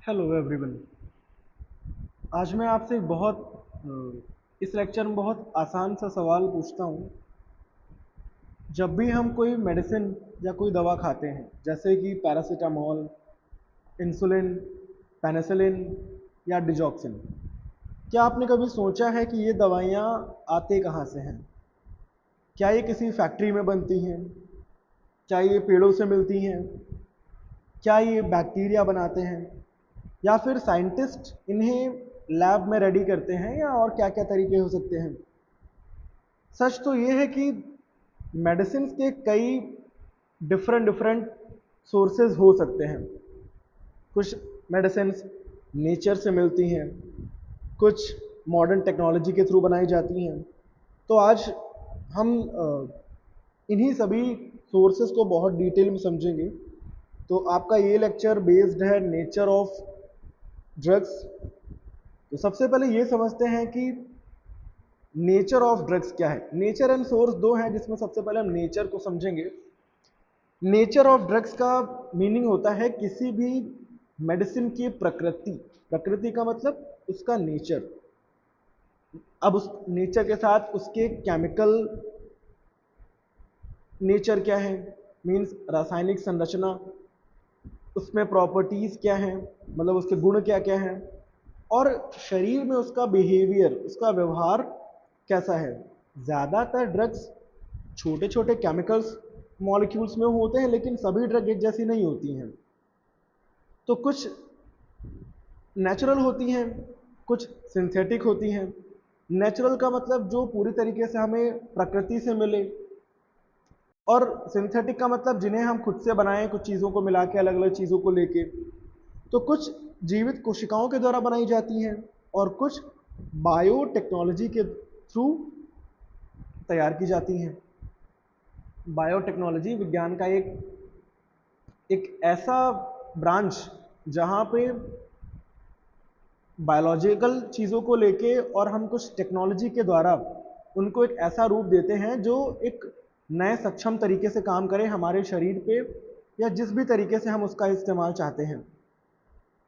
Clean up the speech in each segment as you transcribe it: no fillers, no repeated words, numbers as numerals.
Hello everyone. आज मैं आपसे एक इस लेक्चर में बहुत आसान सा सवाल पूछता हूँ। जब भी हम कोई मेडिसिन या कोई दवा खाते हैं, जैसे कि पैरासीटामोल, इंसुलिन, पेनिसिलिन या डिजॉक्सिन, क्या आपने कभी सोचा है कि ये दवाइयाँ आते कहाँ से हैं? क्या ये किसी फैक्ट्री में बनती हैं? क्या ये पेड़ों से मिलती हैं? क्या ये बैक्टीरिया बनाते हैं? या फिर साइंटिस्ट इन्हें लैब में रेडी करते हैं, या और क्या क्या तरीके हो सकते हैं? सच तो ये है कि मेडिसिन के कई डिफरेंट डिफरेंट सोर्सेज हो सकते हैं। कुछ मेडिसिन नेचर से मिलती हैं, कुछ मॉडर्न टेक्नोलॉजी के थ्रू बनाई जाती हैं। तो आज हम इन्हीं सभी सोर्सेज को बहुत डिटेल में समझेंगे। तो आपका ये लेक्चर बेस्ड है नेचर ऑफ ड्रग्स। तो सबसे पहले ये समझते हैं कि नेचर ऑफ ड्रग्स क्या है। नेचर एंड सोर्स दो हैं, जिसमें सबसे पहले हम नेचर को समझेंगे। नेचर ऑफ ड्रग्स का मीनिंग होता है किसी भी मेडिसिन की प्रकृति। प्रकृति का मतलब उसका नेचर। अब उस नेचर के साथ उसके केमिकल नेचर क्या है, मीन्स रासायनिक संरचना, उसमें प्रॉपर्टीज क्या हैं, मतलब उसके गुण क्या क्या हैं, और शरीर में उसका बिहेवियर, उसका व्यवहार कैसा है। ज़्यादातर ड्रग्स छोटे छोटे केमिकल्स मॉलिक्यूल्स में होते हैं, लेकिन सभी ड्रग एक जैसी नहीं होती हैं। तो कुछ नेचुरल होती हैं, कुछ सिंथेटिक होती हैं। नेचुरल का मतलब जो पूरी तरीके से हमें प्रकृति से मिले, और सिंथेटिक का मतलब जिन्हें हम खुद से बनाएं, कुछ चीज़ों को मिला के, अलग अलग चीज़ों को लेके। तो कुछ जीवित कोशिकाओं के द्वारा बनाई जाती हैं, और कुछ बायोटेक्नोलॉजी के थ्रू तैयार की जाती हैं। बायोटेक्नोलॉजी विज्ञान का एक ऐसा ब्रांच जहाँ पे बायोलॉजिकल चीज़ों को लेके और हम कुछ टेक्नोलॉजी के द्वारा उनको एक ऐसा रूप देते हैं जो एक नए सक्षम तरीके से काम करे हमारे शरीर पे, या जिस भी तरीके से हम उसका इस्तेमाल चाहते हैं।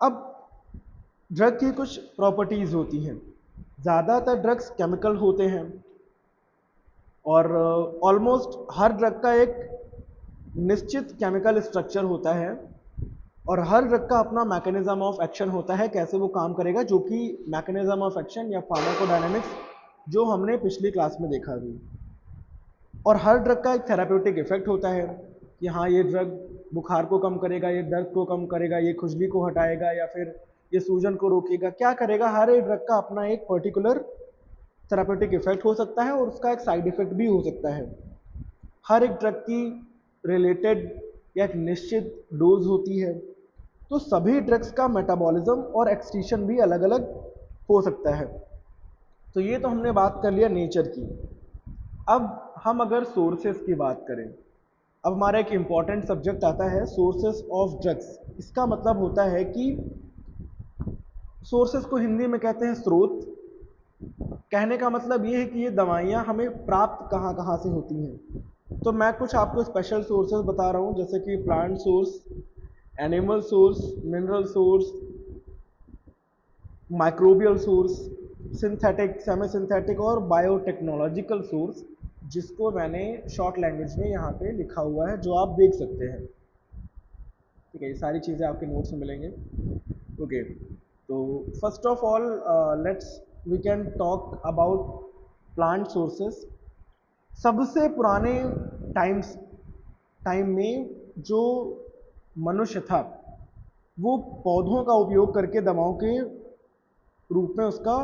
अब ड्रग की कुछ प्रॉपर्टीज़ होती हैं। ज़्यादातर ड्रग्स केमिकल होते हैं, और ऑलमोस्ट हर ड्रग का एक निश्चित केमिकल स्ट्रक्चर होता है, और हर ड्रग का अपना मैकेनिज्म ऑफ एक्शन होता है, कैसे वो काम करेगा, जो कि मैकेनिज्म ऑफ एक्शन या फार्माकोडायनामिक्स जो हमने पिछली क्लास में देखा थी। और हर ड्रग का एक थेराप्यूटिक इफेक्ट होता है कि हाँ, ये ड्रग बुखार को कम करेगा, ये दर्द को कम करेगा, ये खुजली को हटाएगा, या फिर ये सूजन को रोकेगा, क्या करेगा। हर एक ड्रग का अपना एक पर्टिकुलर थेराप्यूटिक इफेक्ट हो सकता है, और उसका एक साइड इफेक्ट भी हो सकता है। हर एक ड्रग की रिलेटेड या एक निश्चित डोज होती है। तो सभी ड्रग्स का मेटाबॉलिज्म और एक्सक्रीशन भी अलग अलग हो सकता है। तो ये तो हमने बात कर लिया नेचर की। अब हम अगर सोर्सेस की बात करें, अब हमारा एक इम्पॉर्टेंट सब्जेक्ट आता है सोर्सेस ऑफ ड्रग्स। इसका मतलब होता है कि सोर्सेस को हिंदी में कहते हैं स्रोत। कहने का मतलब ये है कि ये दवाइयाँ हमें प्राप्त कहाँ कहाँ से होती हैं। तो मैं कुछ आपको स्पेशल सोर्सेस बता रहा हूँ, जैसे कि plant source, animal source, mineral source, microbial source, synthetic, semi synthetic और बायोटेक्नोलॉजिकल सोर्स, जिसको मैंने शॉर्ट लैंग्वेज में यहाँ पे लिखा हुआ है, जो आप देख सकते हैं। ठीक है, ये सारी चीज़ें आपके नोट्स में मिलेंगे। ओके, तो first of all let's we can talk about plant sources. सबसे पुराने टाइम में जो मनुष्य था, वो पौधों का उपयोग करके दवाओं के रूप में उसका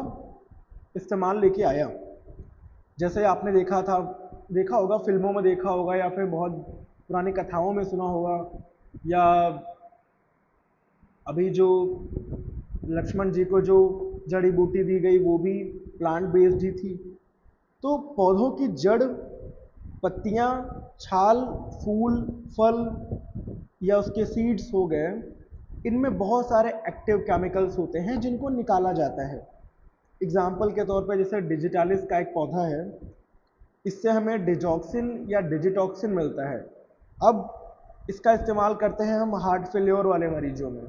इस्तेमाल लेके आया। जैसे आपने देखा होगा, फिल्मों में देखा होगा, या फिर बहुत पुरानी कथाओं में सुना होगा, या अभी जो लक्ष्मण जी को जो जड़ी बूटी दी गई वो भी प्लांट बेस्ड ही थी। तो पौधों की जड़, पत्तियां, छाल, फूल, फल, या उसके सीड्स हो गए, इनमें बहुत सारे एक्टिव केमिकल्स होते हैं जिनको निकाला जाता है। एग्जाम्पल के तौर पर जैसे डिजिटालिस का एक पौधा है, इससे हमें डिजॉक्सिन या डिजिटॉक्सिन मिलता है। अब इसका इस्तेमाल करते हैं हम हार्ट फेल्योर वाले मरीजों में।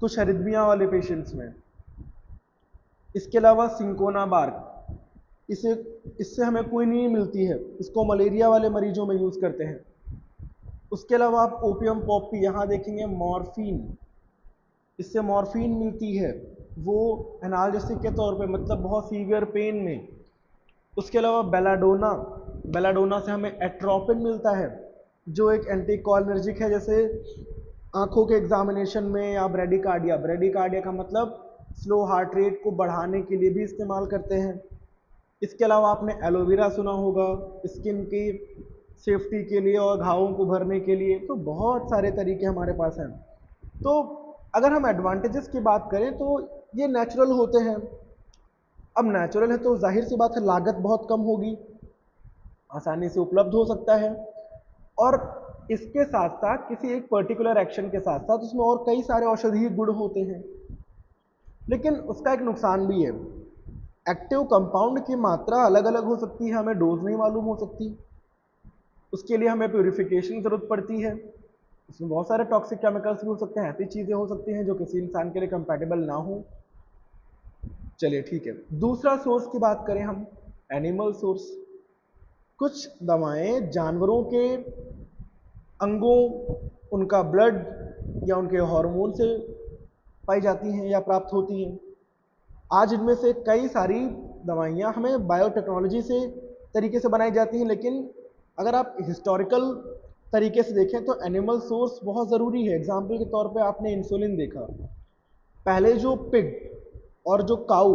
कुछ एरिथमिया वाले पेशेंट्स में। इसके अलावा सिंकोना बार्क, इसे इससे हमें क्विनीन मिलती है, इसको मलेरिया वाले मरीजों में यूज़ करते हैं। उसके अलावा आप ओपियम पॉपी यहाँ देखेंगे, मॉर्फिन, इससे मॉर्फिन मिलती है, वो एनाल्जेसिक के तौर पे, मतलब बहुत सीवियर पेन में। उसके अलावा बेलाडोना, बेलाडोना से हमें एट्रोपिन मिलता है जो एक एंटीकोलिनर्जिक है, जैसे आंखों के एग्जामिनेशन में। या ब्रेडिकार्डिया, ब्रेडिकार्डिया का मतलब स्लो हार्ट रेट को बढ़ाने के लिए भी इस्तेमाल करते हैं। इसके अलावा आपने एलोवेरा सुना होगा स्किन की सेफ्टी के लिए और घावों को भरने के लिए। तो बहुत सारे तरीके हमारे पास हैं। तो अगर हम एडवांटेजेस की बात करें तो ये नेचुरल होते हैं। अब नेचुरल है तो जाहिर सी बात है लागत बहुत कम होगी, आसानी से उपलब्ध हो सकता है, और इसके साथ साथ किसी एक पर्टिकुलर एक्शन के साथ साथ उसमें और कई सारे औषधीय गुण होते हैं। लेकिन उसका एक नुकसान भी है, एक्टिव कंपाउंड की मात्रा अलग अलग हो सकती है, हमें डोज नहीं मालूम हो सकती, उसके लिए हमें प्योरिफिकेशन की जरूरत पड़ती है। उसमें बहुत सारे टॉक्सिक केमिकल्स भी हो सकते हैं, ऐसी चीज़ें हो सकती हैं जो किसी इंसान के लिए कंपैटिबल ना हो। चलिए ठीक है, दूसरा सोर्स की बात करें हम, एनिमल सोर्स। कुछ दवाएं जानवरों के अंगों, उनका ब्लड या उनके हार्मोन से पाई जाती हैं या प्राप्त होती हैं। आज इनमें से कई सारी दवाइयाँ हमें बायोटेक्नोलॉजी से तरीके से बनाई जाती हैं, लेकिन अगर आप हिस्टोरिकल तरीके से देखें तो एनिमल सोर्स बहुत ज़रूरी है। एग्जाम्पल के तौर पे आपने इंसुलिन देखा, पहले जो पिग और जो काऊ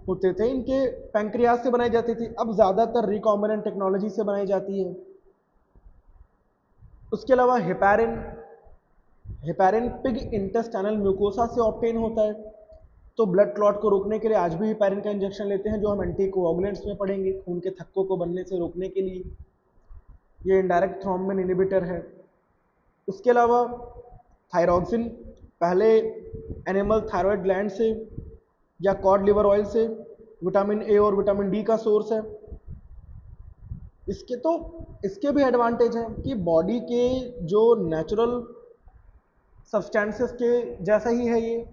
होते थे इनके पैंक्रियाज से बनाई जाती थी, अब ज़्यादातर रिकॉम्बिनेंट टेक्नोलॉजी से बनाई जाती है। उसके अलावा heparin, heparin pig intestinal mucosa से ऑब्टेन होता है। तो ब्लड क्लॉट को रोकने के लिए आज भी हेपारिन का इंजेक्शन लेते हैं, जो हम एंटीकोआगुलेंट्स में पढ़ेंगे, खून के थक्कों को बनने से रोकने के लिए। ये इनडायरेक्ट थ्रोम्बिन इनहिबिटर है। उसके अलावा थायरॉक्सिन, पहले एनिमल थायरॉयड ग्लैंड से या कॉड लिवर ऑयल से विटामिन ए और विटामिन डी का सोर्स है। इसके भी एडवांटेज हैं कि बॉडी के जो नेचुरल सब्सटेंसेस के जैसा ही है ये,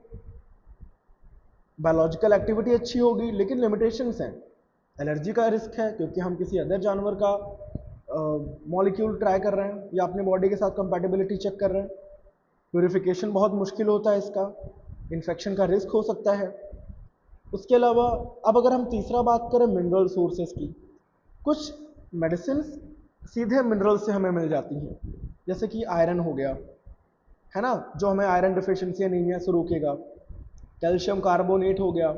बायोलॉजिकल एक्टिविटी अच्छी होगी, लेकिन लिमिटेशंस हैं। एलर्जी का रिस्क है क्योंकि हम किसी अदर जानवर का मॉलिक्यूल ट्राई कर रहे हैं या अपने बॉडी के साथ कंपैटिबिलिटी चेक कर रहे हैं। प्यूरिफिकेशन बहुत मुश्किल होता है इसका, इन्फेक्शन का रिस्क हो सकता है। उसके अलावा अब अगर हम तीसरा बात करें मिनरल सोर्सेज की, कुछ मेडिसिन सीधे मिनरल से हमें मिल जाती हैं, जैसे कि आयरन हो गया, है ना, जो हमें आयरन डिफिशिएंसी एनीमिया से रोकेगा। कैल्शियम कार्बोनेट हो गया,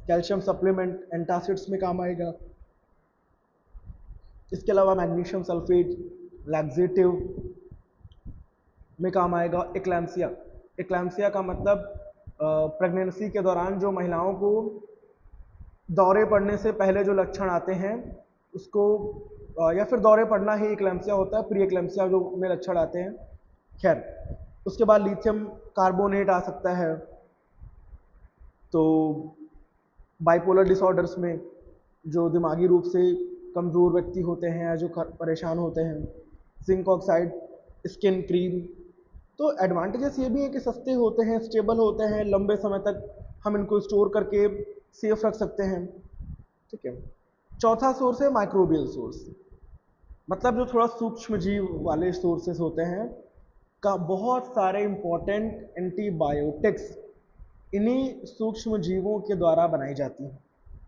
कैल्शियम सप्लीमेंट एंटासिड्स में काम आएगा। इसके अलावा मैग्नीशियम सल्फेट लैक्सेटिव में काम आएगा। एक्लैम्सिया, एक्लैम्सिया का मतलब प्रेगनेंसी के दौरान जो महिलाओं को दौरे पड़ने से पहले जो लक्षण आते हैं उसको या फिर दौरे पड़ना ही एक्लैम्सिया होता है, प्री एक्लैम्सिया जो में लक्षण आते हैं। खैर, उसके बाद लिथियम कार्बोनेट आ सकता है। तो बाइपोलर डिसऑर्डर्स में जो दिमागी रूप से कमज़ोर व्यक्ति होते हैं या जो परेशान होते हैं, जिंक ऑक्साइड स्किन क्रीम। तो एडवांटेजेस ये भी है कि सस्ते होते हैं, स्टेबल होते हैं, लंबे समय तक हम इनको स्टोर करके सेफ रख सकते हैं। ठीक है, चौथा सोर्स है माइक्रोबियल सोर्स, मतलब जो थोड़ा सूक्ष्म जीव वाले सोर्सेस होते हैं का बहुत सारे इंपॉर्टेंट एंटीबायोटिक्स इन्हीं सूक्ष्म जीवों के द्वारा बनाई जाती हैं।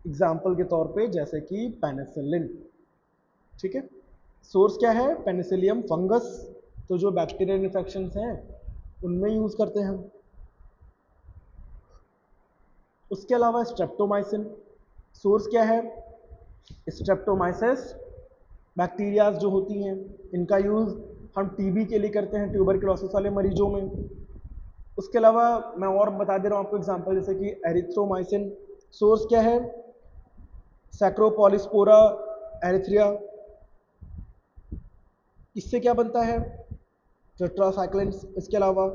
एग्जाम्पल के तौर पे जैसे कि पेनिसिलिन। ठीक है, सोर्स क्या है, पेनिसिलियम फंगस, तो जो बैक्टीरियल इन्फेक्शंस हैं उनमें यूज करते हैं हम। उसके अलावा स्ट्रेप्टोमाइसिन, सोर्स क्या है, स्ट्रेप्टोमाइसिस बैक्टीरियाज जो होती हैं, इनका यूज हम टीबी के लिए करते हैं, ट्यूबरक्लोसिस वाले मरीजों में। उसके अलावा मैं और बता दे रहा हूँ आपको एग्जांपल, जैसे कि एरिथ्रोमाइसिन, सोर्स क्या है, सैक्रोपॉलिस्पोरा एरिथ्रिया, इससे क्या बनता है, टेट्रासाइक्लिन्स। इसके अलावा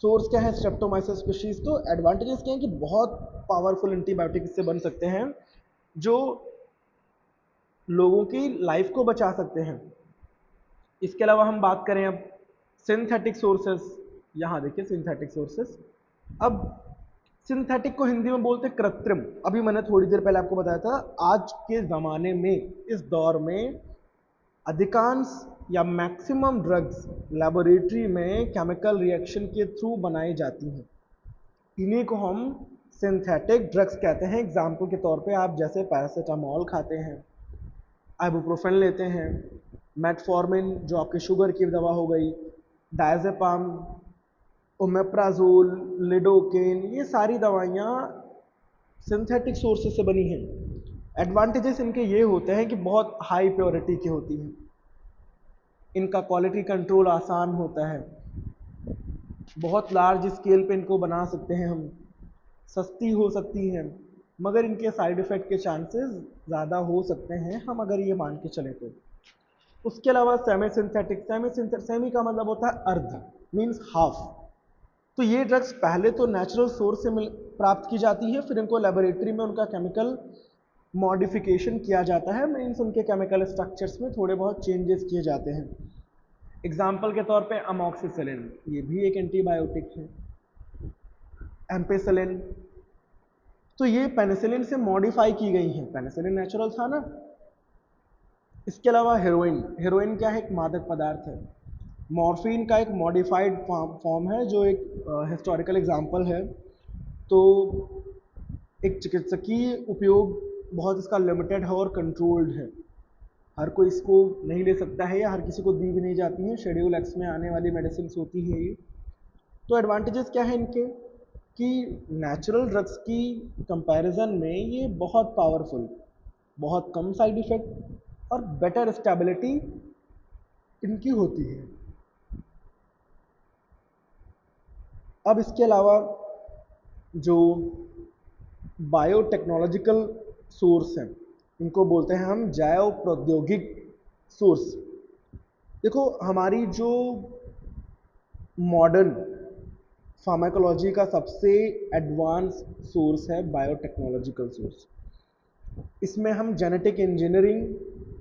सोर्स क्या है, स्ट्रेप्टोमाइसिस स्पीशीज। तो एडवांटेजेस क्या है कि बहुत पावरफुल एंटीबायोटिक इससे बन सकते हैं जो लोगों की लाइफ को बचा सकते हैं। इसके अलावा हम बात करें अब सिंथेटिक सोर्सेस, यहाँ देखिए सिंथेटिक सोर्सेस, अब सिंथेटिक को हिंदी में बोलते हैं कृत्रिम। अभी मैंने थोड़ी देर पहले आपको बताया था, आज के ज़माने में, इस दौर में अधिकांश या मैक्सिमम ड्रग्स लेबोरेटरी में केमिकल रिएक्शन के थ्रू बनाई जाती हैं। इन्हीं को हम सिंथेटिक ड्रग्स कहते हैं। एग्जाम्पल के तौर पे आप जैसे पैरासीटामोल खाते हैं, आइबुप्रोफेन लेते हैं, मेटफॉर्मिन जो आपके शुगर की दवा हो गई, डायजेपाम, ओमेप्राजोल, लिडोकेन, ये सारी दवाइयाँ सिंथेटिक सोर्सेज से बनी हैं। एडवांटेजेस इनके ये होते हैं कि बहुत हाई प्योरिटी की होती हैं, इनका क्वालिटी कंट्रोल आसान होता है, बहुत लार्ज स्केल पे इनको बना सकते हैं हम, सस्ती हो सकती हैं, मगर इनके साइड इफ़ेक्ट के चांसेस ज़्यादा हो सकते हैं, हम अगर ये मान के चले तो। उसके अलावा सेमी सिंथेटिक, सेमी का मतलब होता है अर्ध, मीन्स हाफ। तो ये ड्रग्स पहले तो नेचुरल सोर्स से प्राप्त की जाती है, फिर इनको लेबोरेटरी में उनका केमिकल मॉडिफिकेशन किया जाता है, मीन्स उनके केमिकल स्ट्रक्चर्स में थोड़े बहुत चेंजेस किए जाते हैं। एग्जाम्पल के तौर पे अमोक्सिसिलिन, ये भी एक एंटीबायोटिक है। एम्पेसिलिन, तो ये पेनिसिलिन से मॉडिफाई की गई हैं, पेनिसिलिन नेचुरल था ना। इसके अलावा हेरोइन, हेरोइन क्या है? एक मादक पदार्थ है। मॉर्फिन का एक मॉडिफाइड फॉर्म है, जो एक हिस्टोरिकल एग्जाम्पल है। तो एक चिकित्सकीय उपयोग बहुत इसका लिमिटेड है और कंट्रोल्ड है, हर कोई इसको नहीं ले सकता है या हर किसी को दी भी नहीं जाती है, शेड्यूल एक्स में आने वाली मेडिसिन होती है ये। तो एडवांटेजेस क्या है इनके कि नेचुरल ड्रग्स की कंपैरिजन में ये बहुत पावरफुल, बहुत कम साइड इफ़ेक्ट और बेटर स्टेबिलिटी इनकी होती है। अब इसके अलावा जो बायोटेक्नोलॉजिकल सोर्स हैं, इनको बोलते हैं हम जैव प्रौद्योगिक सोर्स। देखो, हमारी जो मॉडर्न फार्माकोलॉजी का सबसे एडवांस सोर्स है बायोटेक्नोलॉजिकल सोर्स। इसमें हम genetic engineering,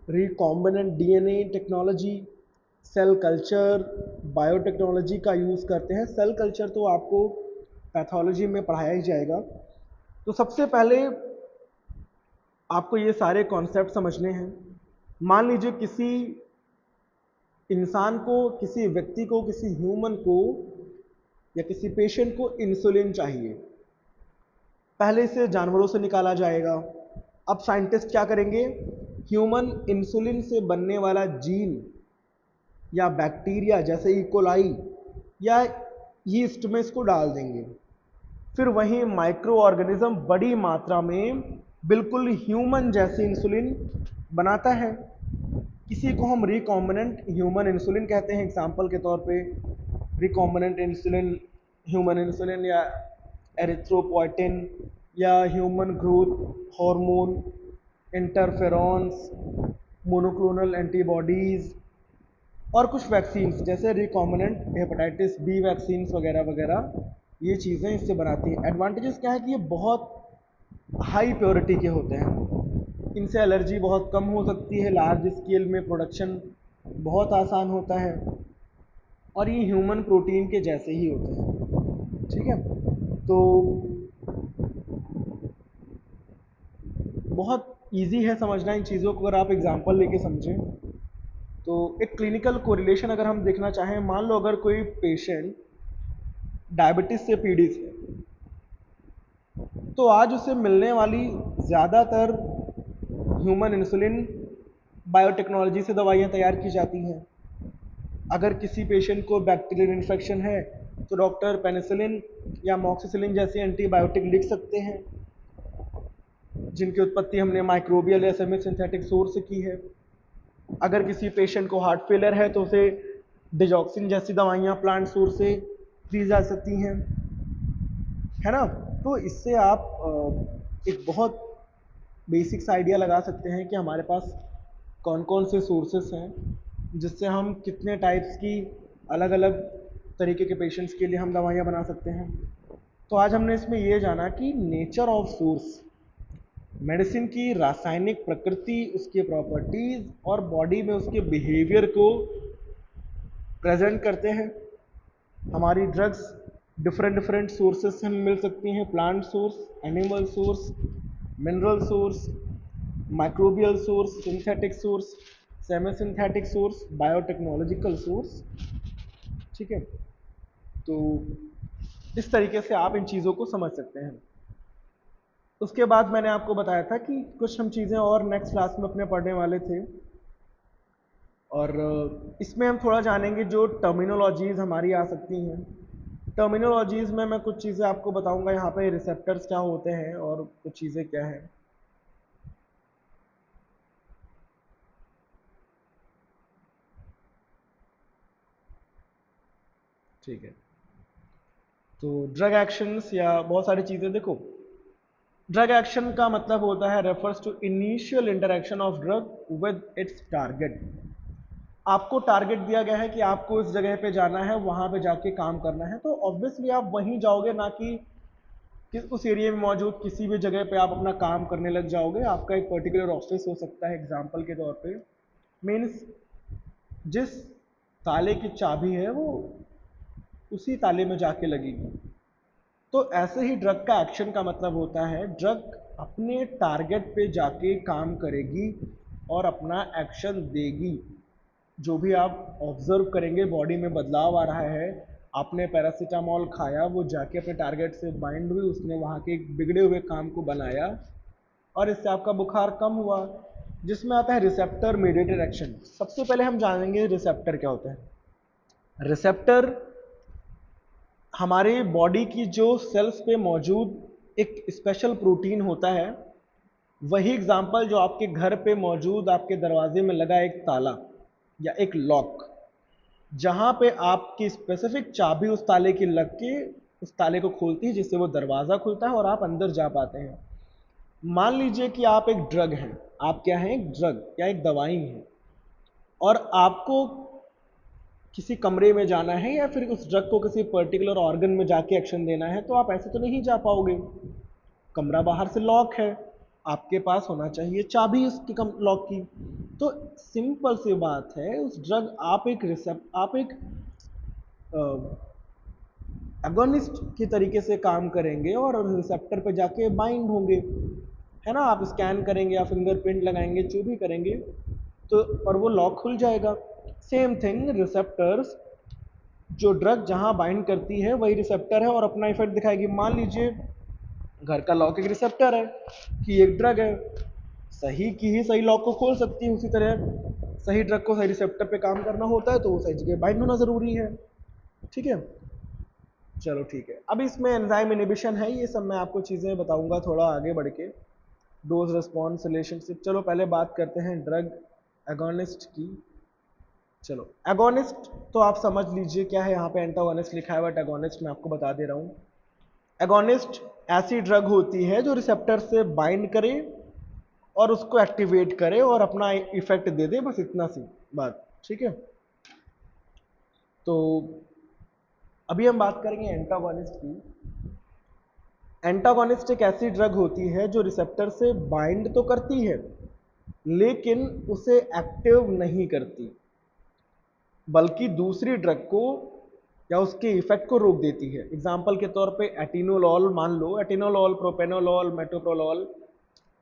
recombinant DNA technology, cell culture, biotechnology का यूज़ करते हैं। सेल कल्चर तो आपको पैथोलॉजी में पढ़ाया ही जाएगा। तो सबसे पहले आपको ये सारे कॉन्सेप्ट समझने हैं। मान लीजिए किसी इंसान को, किसी व्यक्ति को, किसी ह्यूमन को या किसी पेशेंट को इंसुलिन चाहिए। पहले इसे जानवरों से निकाला जाएगा। अब साइंटिस्ट क्या करेंगे? ह्यूमन इंसुलिन से बनने वाला जीन या बैक्टीरिया जैसे इकोलाई या यीस्ट में इसको डाल देंगे। फिर वहीं माइक्रो ऑर्गेनिज्म बड़ी मात्रा में बिल्कुल ह्यूमन जैसे इंसुलिन बनाता है। किसी को हम रिकॉम्बिनेंट ह्यूमन इंसुलिन कहते हैं। एग्जाम्पल के तौर पे रिकॉम्बिनेंट इंसुलिन, ह्यूमन इंसुलिन या एरिथ्रोपोइटिन या human growth hormone, interferons, monoclonal antibodies और कुछ वैक्सीन्स जैसे रिकॉम्बिनेंट हेपेटाइटिस बी वैक्सीन्स वगैरह वगैरह, ये चीज़ें इससे बनाती हैं। एडवांटेजेस क्या है कि ये बहुत हाई प्योरिटी के होते हैं, इनसे एलर्जी बहुत कम हो सकती है, लार्ज स्केल में प्रोडक्शन बहुत आसान होता है और ये ह्यूमन प्रोटीन के जैसे ही होते हैं। ठीक है, तो बहुत इजी है समझना इन चीज़ों को, अगर आप एग्जांपल लेके समझें। तो एक क्लिनिकल कोरिलेशन अगर हम देखना चाहें, मान लो अगर कोई पेशेंट डायबिटीज़ से पीड़ित है, तो आज उसे मिलने वाली ज़्यादातर ह्यूमन इंसुलिन बायोटेक्नोलॉजी से दवाइयाँ तैयार की जाती हैं। अगर किसी पेशेंट को बैक्टीरियल इन्फेक्शन है तो डॉक्टर पेनिसिलिन या मॉक्सिसिलिन जैसे एंटीबायोटिक लिख सकते हैं, जिनकी उत्पत्ति हमने माइक्रोबियल या सेमी सिंथेटिक सोर्स से की है। अगर किसी पेशेंट को हार्ट फेलियर है तो उसे डिजॉक्सिन जैसी दवाइयाँ प्लांट सोर्स से दी जा सकती हैं, है ना। तो इससे आप एक बहुत बेसिक्स आइडिया लगा सकते हैं कि हमारे पास कौन कौन से सोर्सेस हैं, जिससे हम कितने टाइप्स की अलग अलग तरीके के पेशेंट्स के लिए हम दवाइयाँ बना सकते हैं। तो आज हमने इसमें ये जाना कि नेचर ऑफ सोर्स, मेडिसिन की रासायनिक प्रकृति, उसके प्रॉपर्टीज़ और बॉडी में उसके बिहेवियर को प्रेजेंट करते हैं। हमारी ड्रग्स डिफरेंट डिफरेंट सोर्सेस से हमें मिल सकती हैं, plant source, animal source, mineral source, microbial source, synthetic source, semi synthetic source, biotechnological source. ठीक है, तो इस तरीके से आप इन चीज़ों को समझ सकते हैं। उसके बाद मैंने आपको बताया था कि कुछ हम चीज़ें और नेक्स्ट क्लास में अपने पढ़ने वाले थे, और इसमें हम थोड़ा जानेंगे जो टर्मिनोलॉजीज़ हमारी आ सकती हैं। टर्मिनोलॉजीज़ में मैं कुछ चीज़ें आपको बताऊंगा, यहाँ पे रिसेप्टर्स क्या होते हैं और कुछ चीज़ें क्या हैं। ठीक है, तो ड्रग एक्शंस या बहुत सारी चीज़ें देखो, ड्रग एक्शन का मतलब होता है refers to initial interaction of drug with its target. आपको टारगेट दिया गया है कि आपको इस जगह पे जाना है, वहां पे जाके काम करना है, तो ऑब्वियसली आप वहीं जाओगे, ना कि उस एरिया में मौजूद किसी भी जगह पे आप अपना काम करने लग जाओगे। आपका एक पर्टिकुलर ऑफिस हो सकता है एग्जाम्पल के तौर पे, मीन्स जिस ताले की चाबी है वो उसी ताले में जाके लगेगी। तो ऐसे ही ड्रग का एक्शन का मतलब होता है ड्रग अपने टारगेट पे जाके काम करेगी और अपना एक्शन देगी। जो भी आप ऑब्जर्व करेंगे बॉडी में बदलाव आ रहा है, आपने पैरासीटामोल खाया, वो जाके अपने टारगेट से बाइंड हुई, उसने वहाँ के एक बिगड़े हुए काम को बनाया और इससे आपका बुखार कम हुआ। जिसमें आता है रिसेप्टर मीडिएटेड एक्शन। सबसे पहले हम जानेंगे रिसेप्टर क्या होता है। रिसेप्टर हमारे बॉडी की जो सेल्स पे मौजूद एक स्पेशल प्रोटीन होता है, वही एग्जाम्पल जो आपके घर पे मौजूद आपके दरवाजे में लगा एक ताला या एक लॉक, जहां पे आपकी स्पेसिफिक चाबी उस ताले की लग के उस ताले को खोलती है, जिससे वो दरवाज़ा खुलता है और आप अंदर जा पाते हैं। मान लीजिए कि आप एक ड्रग हैं, आप क्या हैं, एक ड्रग या एक दवाई हैं, और आपको किसी कमरे में जाना है या फिर उस ड्रग को किसी पर्टिकुलर ऑर्गन में जाके एक्शन देना है, तो आप ऐसे तो नहीं जा पाओगे। कमरा बाहर से लॉक है, आपके पास होना चाहिए चाबी उसकी लॉक की। तो सिंपल सी बात है, उस ड्रग आप एक एगोनिस्ट की तरीके से काम करेंगे और रिसेप्टर पे जाके बाइंड होंगे, है ना। आप स्कैन करेंगे या फिंगरप्रिंट लगाएंगे, जो भी करेंगे, तो और वो लॉक खुल जाएगा। सेम थिंग रिसेप्टर्स, जो ड्रग जहां बाइंड करती है वही रिसेप्टर है और अपना इफेक्ट दिखाएगी। मान लीजिए घर का लॉक एक रिसेप्टर है कि एक ड्रग है, सही की ही सही लॉक को खोल सकती है, उसी तरह सही ड्रग को सही रिसेप्टर पे काम करना होता है, तो वो सही जगह बाइंड होना जरूरी है। ठीक है, चलो ठीक है। अब इसमें एंजाइम इनिबिशन है, ये सब मैं आपको चीज़ें बताऊंगा थोड़ा आगे बढ़ के, डोज रिस्पॉन्स रिलेशनशिप। चलो पहले बात करते हैं ड्रग एगोनिस्ट की। चलो एगोनिस्ट तो आप समझ लीजिए क्या है, यहाँ पे एंटागोनिस्ट लिखा है, बट एगोनिस्ट मैं आपको बता दे रहा हूँ। एगोनिस्ट ऐसी ड्रग होती है जो रिसेप्टर से बाइंड करे और उसको एक्टिवेट करे और अपना इफेक्ट दे दे, बस इतना सी बात। ठीक है, तो अभी हम बात करेंगे एंटागोनिस्ट की। एंटागोनिस्ट एक ऐसी ड्रग होती है जो रिसेप्टर से बाइंड तो करती है लेकिन उसे एक्टिव नहीं करती, बल्कि दूसरी ड्रग को या उसके इफेक्ट को रोक देती है। एग्जाम्पल के तौर पे एटिनोलॉल मान लो, एटिनोलॉल, प्रोपेनोलॉल, मेटोप्रोलॉल,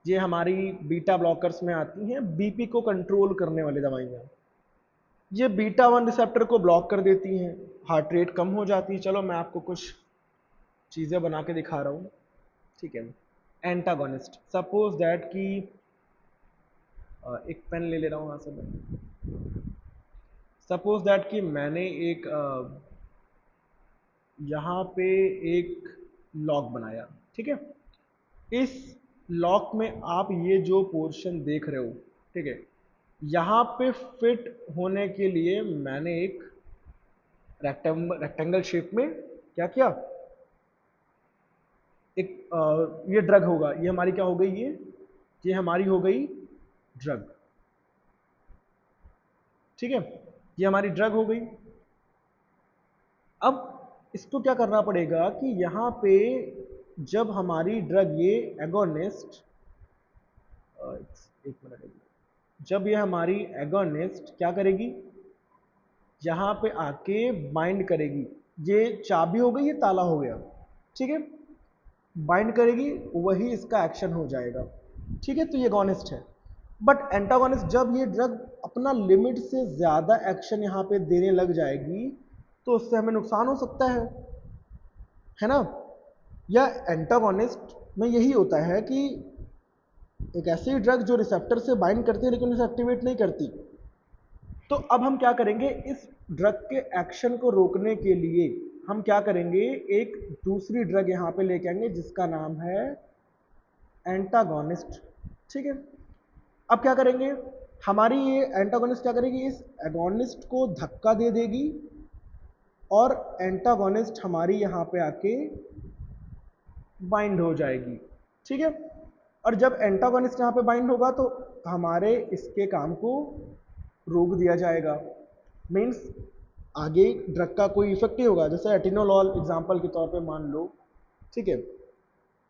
ये हमारी बीटा ब्लॉकर्स में आती हैं, बीपी को कंट्रोल करने वाली दवाइयाँ। ये बीटा वन रिसेप्टर को ब्लॉक कर देती हैं, हार्ट रेट कम हो जाती है। चलो मैं आपको कुछ चीज़ें बना के दिखा रहा हूँ। ठीक है, एंटागोनिस्ट, सपोज दैट कि एक पेन ले ले रहा हूँ यहाँ से मैं। सपोज दैट कि मैंने एक यहाँ पे एक लॉक बनाया। ठीक है, इस लॉक में आप ये जो पोर्शन देख रहे हो, ठीक है, यहाँ पे फिट होने के लिए मैंने एक रेक्टेंगल शेप में क्या किया, एक ये ड्रग होगा, ये हमारी क्या हो गई, ये हमारी हो गई ड्रग। ठीक है, ये हमारी ड्रग हो गई। अब इसको क्या करना पड़ेगा कि यहाँ पे जब हमारी ड्रग ये एगोनिस्ट, एक मिनट, जब ये हमारी एगोनिस्ट क्या करेगी, यहाँ पे आके बाइंड करेगी, ये चाबी हो गई, ये ताला हो गया, ठीक है। बाइंड करेगी, वही इसका एक्शन हो जाएगा, ठीक है। तो ये अगोनिस्ट है। बट एंटागोनिस्ट, जब ये ड्रग अपना लिमिट से ज़्यादा एक्शन यहाँ पे देने लग जाएगी तो उससे हमें नुकसान हो सकता है ना। या एंटागोनिस्ट में यही होता है कि एक ऐसी ड्रग जो रिसेप्टर से बाइंड करती है लेकिन उसे एक्टिवेट नहीं करती। तो अब हम क्या करेंगे, इस ड्रग के एक्शन को रोकने के लिए हम क्या करेंगे, एक दूसरी ड्रग यहाँ पे लेके आएंगे जिसका नाम है एंटागोनिस्ट, ठीक है। अब क्या करेंगे, हमारी ये एंटागोनिस्ट क्या करेगी, इस एगोनिस्ट को धक्का दे देगी और एंटागोनिस्ट हमारी यहाँ पे आके बाइंड हो जाएगी, ठीक है। और जब एंटागोनिस्ट यहाँ पे बाइंड होगा तो हमारे इसके काम को रोक दिया जाएगा। मीन्स आगे ड्रग का कोई इफेक्ट नहीं होगा। जैसे एटिनोलॉल एग्जांपल के तौर पे मान लो, ठीक है,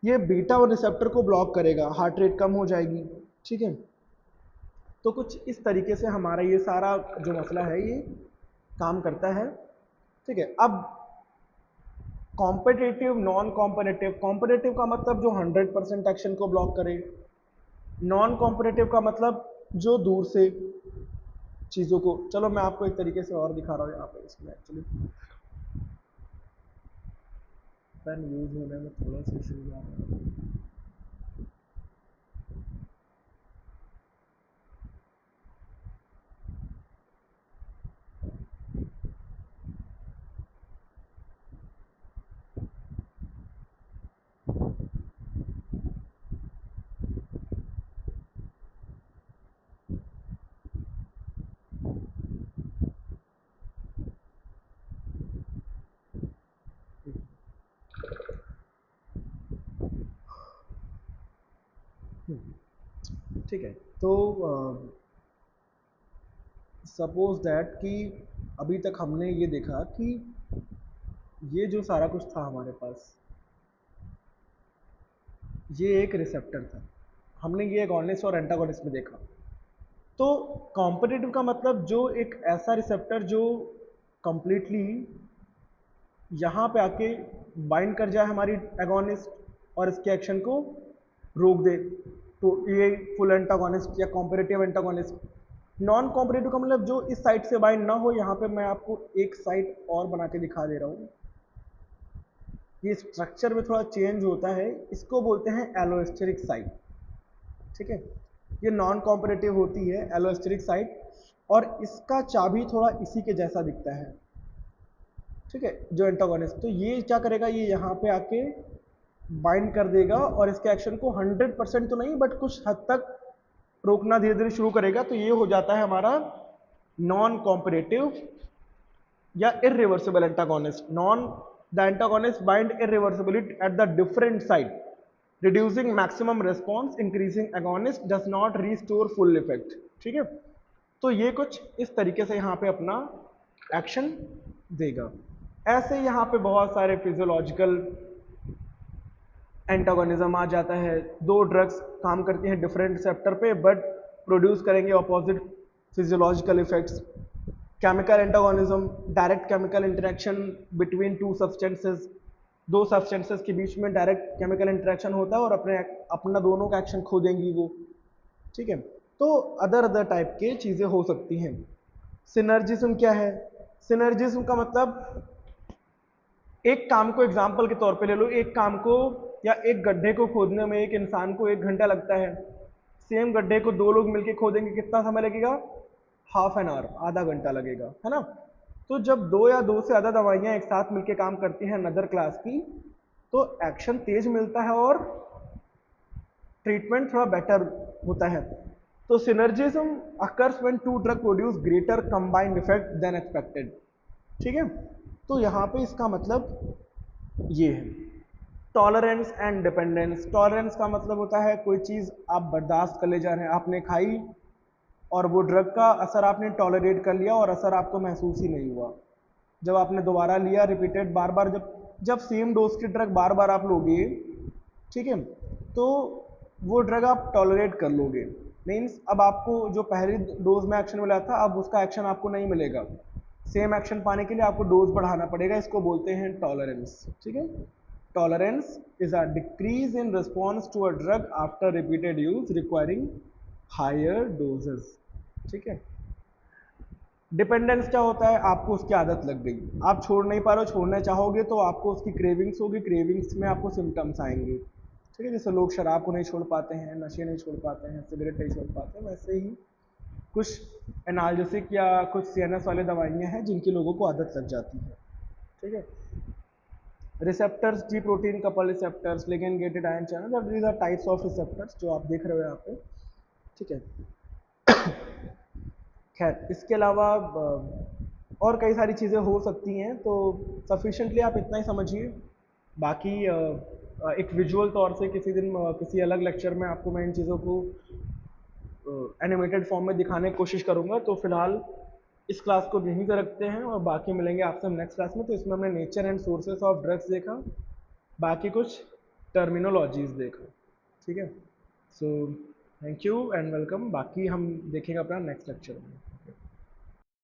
ये बीटा और रिसेप्टर को ब्लॉक करेगा, हार्ट रेट कम हो जाएगी, ठीक है। तो कुछ इस तरीके से हमारा ये सारा जो मसला है ये काम करता है, ठीक है। अब कॉम्पिटिटिव, नॉन कॉम्पिटिटिव, कॉम्पिटिटिव का मतलब जो 100% एक्शन को ब्लॉक करे, नॉन कॉम्पिटिटिव का मतलब जो दूर से चीज़ों को, चलो मैं आपको एक तरीके से और दिखा रहा हूँ यहाँ पे। इसमें एक्चुअली पेन यूज होने में थोड़ा सा इशू आ रहा है। ठीक है, तो सपोज दैट कि अभी तक हमने ये देखा कि ये जो सारा कुछ था हमारे पास, ये एक रिसेप्टर था, हमने ये एगोनिस्ट और एंटागोनिस्ट में देखा। तो कॉम्पिटिटिव का मतलब जो एक ऐसा रिसेप्टर जो कंप्लीटली यहाँ पे आके बाइंड कर जाए हमारी एगोनिस्ट और इसके एक्शन को रोक दे, तो ये फुल एंटागोनिस्ट या कॉम्पिटिटिव एंटागोनिस्ट। नॉन कॉम्पिटिटिव का मतलब जो इस साइड से बाइंड ना हो। यहाँ पे मैं आपको एक साइड और बना के दिखा दे रहा हूँ, ये स्ट्रक्चर में थोड़ा चेंज होता है, इसको बोलते हैं एलोस्टेरिक साइट, ठीक है। ये नॉन कॉम्पिटिटिव होती है एलोस्टेरिक साइट, और इसका चाबी थोड़ा इसी के जैसा दिखता है, ठीक है, जो एंटागोनिस्ट। तो ये क्या करेगा, ये यहाँ पे आके बाइंड कर देगा और इसके एक्शन को 100% तो नहीं बट कुछ हद तक रोकना धीरे धीरे शुरू करेगा। तो ये हो जाता है हमारा नॉन कॉम्पिटिटिव या irreversible antagonist. Non the antagonist bind irreversibility at the different side, reducing maximum response, increasing agonist does not restore full effect, ठीक है। तो ये कुछ इस तरीके से यहाँ पे अपना एक्शन देगा। ऐसे यहाँ पे बहुत सारे फिजियोलॉजिकल एंटागोनिज्म आ जाता है। दो ड्रग्स काम करती हैं डिफरेंट रिसेप्टर पे बट प्रोड्यूस करेंगे opposite physiological effects. Chemical antagonism, direct chemical interaction between two substances, दो सब्सटेंसेस के बीच में डायरेक्ट केमिकल इंटरेक्शन होता है और अपना दोनों का एक्शन खो देंगी वो, ठीक है। तो अदर टाइप के चीज़ें हो सकती हैं। सिनर्जिज्म क्या है, सिनर्जिज्म का मतलब एक काम को एग्जाम्पल के तौर पे ले लो, एक काम को या एक गड्ढे को खोदने में एक इंसान को 1 घंटा लगता है, सेम गड्ढे को दो लोग मिलके खोदेंगे, कितना समय लगेगा, हाफ एन आवर, आधा घंटा लगेगा, है ना। तो जब दो या दो से ज़्यादा दवाइयाँ एक साथ मिलके काम करती हैं नदर क्लास की, तो एक्शन तेज मिलता है और ट्रीटमेंट थोड़ा बेटर होता है। तो synergism occurs when two drug produce greater combined effect than expected, ठीक है। तो यहाँ पे इसका मतलब ये है। टॉलरेंस एंड डिपेंडेंस, टॉलरेंस का मतलब होता है कोई चीज़ आप बर्दाश्त कर ले जा रहे हैं, आपने खाई और वो ड्रग का असर आपने टॉलरेट कर लिया और असर आपको महसूस ही नहीं हुआ। जब आपने दोबारा लिया रिपीटेड बार बार, जब सेम डोज की ड्रग बार बार आप लोगे, ठीक है, तो वो ड्रग आप टॉलरेट कर लोगे। मीन्स अब आपको जो पहली डोज में एक्शन मिला था अब उसका एक्शन आपको नहीं मिलेगा। सेम एक्शन पाने के लिए आपको डोज बढ़ाना पड़ेगा, इसको बोलते हैं टॉलरेंस। ठीक है, tolerance is a decrease in response to a drug after repeated use requiring higher doses. ठीक है, डिपेंडेंस क्या होता है, आपको उसकी आदत लग गई, आप छोड़ नहीं पा रहे हो, छोड़ना चाहोगे तो आपको उसकी क्रेविंग्स होगी, क्रेविंग्स में आपको सिम्टम्स आएंगे। ठीक है, जैसे लोग शराब को नहीं छोड़ पाते हैं, नशे नहीं छोड़ पाते हैं, सिगरेट नहीं छोड़ पाते हैं, वैसे ही कुछ एनाल्जेसिक या कुछ सीएनएस वाले दवाइयाँ हैं जिनकी लोगों को आदत लग जाती है। ठीक है, receptors, G protein couple receptors, ligand gated ion channel, these are types of receptors जो आप देख रहे हो यहाँ पे। ठीक है, खैर इसके अलावा और कई सारी चीज़ें हो सकती हैं, तो सफिशेंटली आप इतना ही समझिए। बाकी एक विजुअल तौर से किसी दिन किसी अलग लेक्चर में आपको मैं इन चीज़ों को एनिमेटेड फॉर्म में दिखाने की कोशिश करूँगा। तो फिलहाल इस क्लास को यहीं पर रखते हैं और बाकी मिलेंगे आपसे हम नेक्स्ट क्लास में। तो इसमें हमने nature and sources of drugs देखा, बाकी कुछ टर्मिनोलॉजीज देखा। ठीक है, so thank you and welcome, बाकी हम देखेंगे अपना नेक्स्ट लेक्चर में।